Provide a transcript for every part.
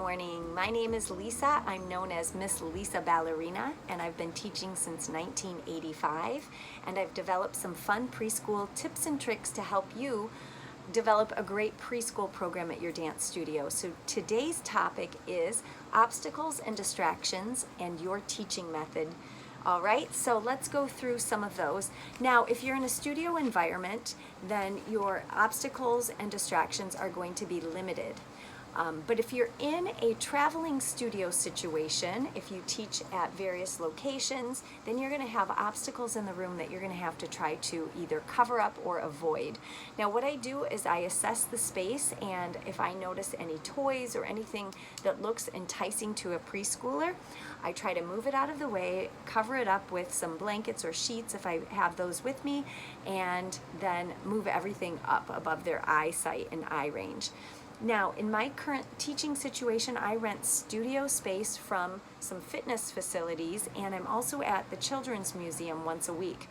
morning. My name is Lisa. I'm known as Miss Lisa Ballerina, and I've been teaching since 1985. And I've developed some fun preschool tips and tricks to help you develop a great preschool program at your dance studio. So today's topic is obstacles and distractions and your teaching method. All right, so let's go through some of those. Now, if you're in a studio environment, then your obstacles and distractions are going to be limited. But if you're in a traveling studio situation, if you teach at various locations, then you're going to have obstacles in the room that you're going to have to try to either cover up or avoid. Now, what I do is I assess the space, and if I notice any toys or anything that looks enticing to a preschooler, I try to move it out of the way, cover it up with some blankets or sheets if I have those with me, and then move everything up above their eyesight and eye range. Now, in my current teaching situation, I rent studio space from some fitness facilities, and I'm also at the Children's Museum once a week.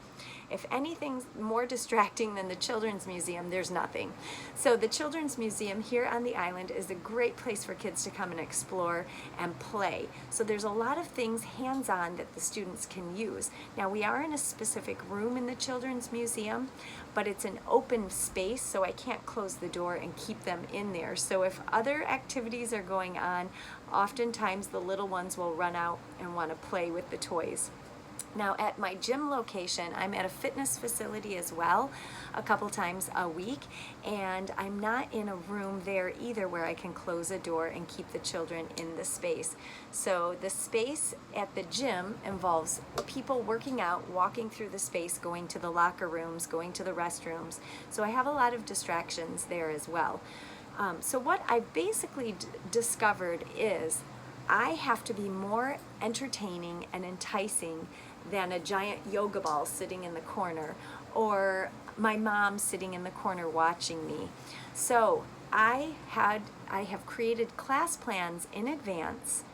If anything's more distracting than the Children's Museum, there's nothing. So the Children's Museum here on the island is a great place for kids to come and explore and play. So there's a lot of things hands-on that the students can use. Now, we are in a specific room in the Children's Museum, but it's an open space, so I can't close the door and keep them in there. So if other activities are going on, oftentimes the little ones will run out and want to play with the toys. Now, at my gym location, I'm at a fitness facility as well, a couple times a week, and I'm not in a room there either where I can close a door and keep the children in the space. So the space at the gym involves people working out, walking through the space, going to the locker rooms, going to the restrooms. So I have a lot of distractions there as well. So what I basically discovered is I have to be more entertaining and enticing than a giant yoga ball sitting in the corner or my mom sitting in the corner watching me. So I have created class plans in advance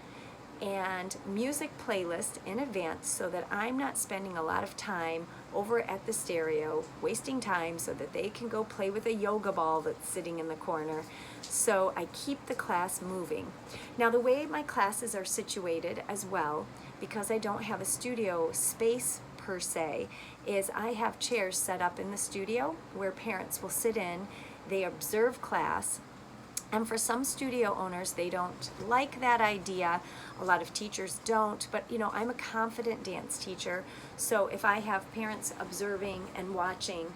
and music playlist in advance so that I'm not spending a lot of time over at the stereo wasting time so that they can go play with a yoga ball that's sitting in the corner. So I keep the class moving. Now, the way my classes are situated as well, because I don't have a studio space per se, is I have chairs set up in the studio where parents will sit in, they observe class. And for some studio owners, they don't like that idea. A lot of teachers don't, but you know, I'm a confident dance teacher, so if I have parents observing and watching,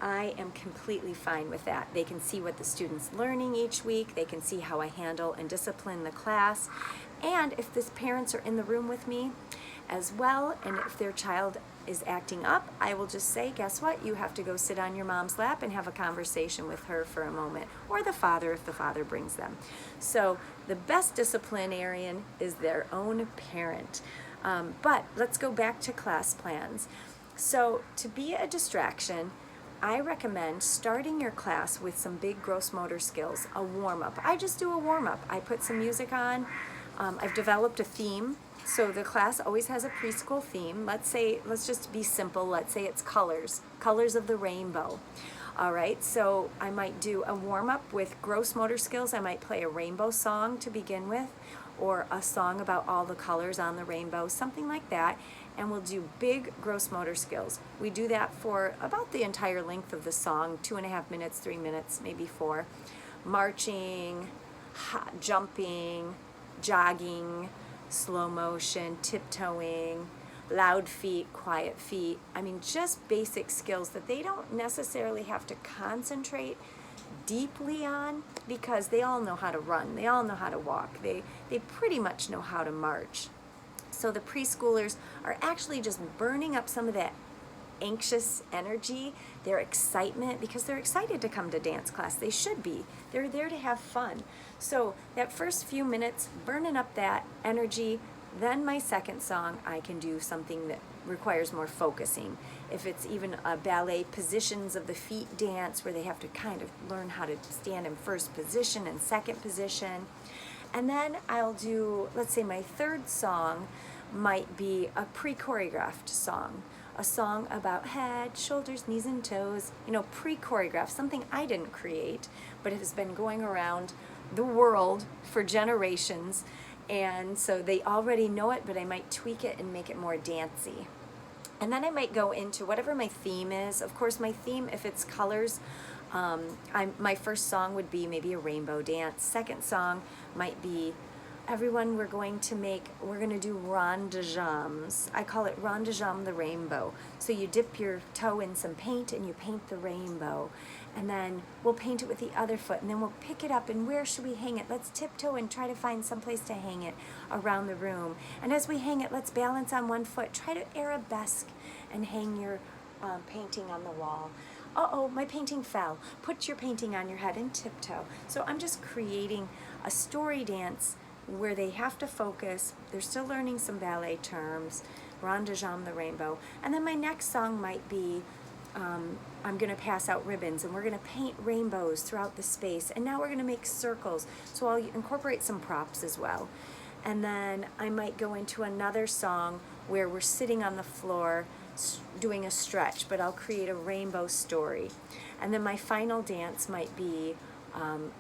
I am completely fine with that. They can see what the student's learning each week, they can see how I handle and discipline the class, and if the parents are in the room with me as well, and if their child is acting up, I will just say, guess what? You have to go sit on your mom's lap and have a conversation with her for a moment, or the father if the father brings them. So the best disciplinarian is their own parent. But let's go back to class plans. So to be a distraction, I recommend starting your class with some big gross motor skills, a warm-up. I just do a warm-up. I put some music on. I've developed a theme. So the class always has a preschool theme. Let's just be simple. Let's say it's colors of the rainbow. All right, so I might do a warm-up with gross motor skills. I might play a rainbow song to begin with, or a song about all the colors on the rainbow, something like that, and we'll do big gross motor skills. We do that for about the entire length of the song, 2.5 minutes, 3 minutes, maybe 4. Marching, jumping, jogging, slow motion, tiptoeing, loud feet, quiet feet. I mean, just basic skills that they don't necessarily have to concentrate deeply on, because they all know how to run, they all know how to walk, they pretty much know how to march. So the preschoolers are actually just burning up some of that anxious energy, their excitement, because they're excited to come to dance class. They should be. They're there to have fun. So that first few minutes, burning up that energy. Then my second song, I can do something that requires more focusing. If it's even a ballet positions of the feet dance where they have to kind of learn how to stand in first position and second position. And then I'll do, let's say my third song might be a pre-choreographed song. A song about head, shoulders, knees, and toes, you know, pre-choreographed, something I didn't create, but it has been going around the world for generations, and so they already know it, but I might tweak it and make it more dancey. And then I might go into whatever my theme is. Of course, my theme, if it's colors, my first song would be maybe a rainbow dance. Second song might be, everyone, we're going to do ronde de jambes. I call it ronde de jambe the rainbow. So you dip your toe in some paint and you paint the rainbow. And then we'll paint it with the other foot, and then we'll pick it up, and where should we hang it? Let's tiptoe and try to find some place to hang it around the room. And as we hang it, let's balance on one foot. Try to arabesque and hang your painting on the wall. Uh-oh, my painting fell. Put your painting on your head and tiptoe. So I'm just creating a story dance where they have to focus. They're still learning some ballet terms, ronde de jambe the rainbow. And then my next song might be, I'm going to pass out ribbons, and we're going to paint rainbows throughout the space, and now we're going to make circles. So I'll incorporate some props as well. And then I might go into another song where we're sitting on the floor doing a stretch, but I'll create a rainbow story. And then my final dance might be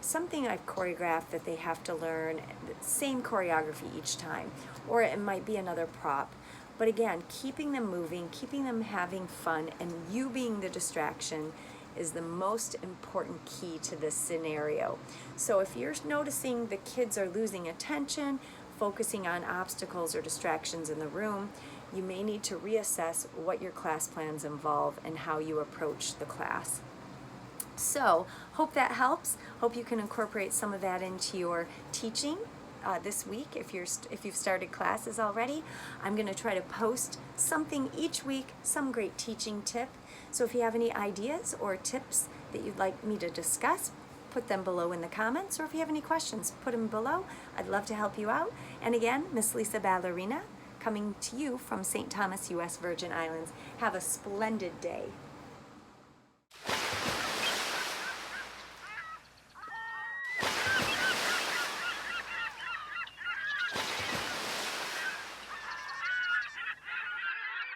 something I've choreographed that they have to learn, same choreography each time, or it might be another prop. But again, keeping them moving, keeping them having fun, and you being the distraction is the most important key to this scenario. So if you're noticing the kids are losing attention, focusing on obstacles or distractions in the room, you may need to reassess what your class plans involve and how you approach the class. So, hope that helps. Hope you can incorporate some of that into your teaching this week if you've started classes already. I'm going to try to post something each week, some great teaching tip. So if you have any ideas or tips that you'd like me to discuss, put them below in the comments, or if you have any questions, put them below. I'd love to help you out. And again, Miss Lisa Ballerina, coming to you from St. Thomas, U.S. Virgin Islands. Have a splendid day.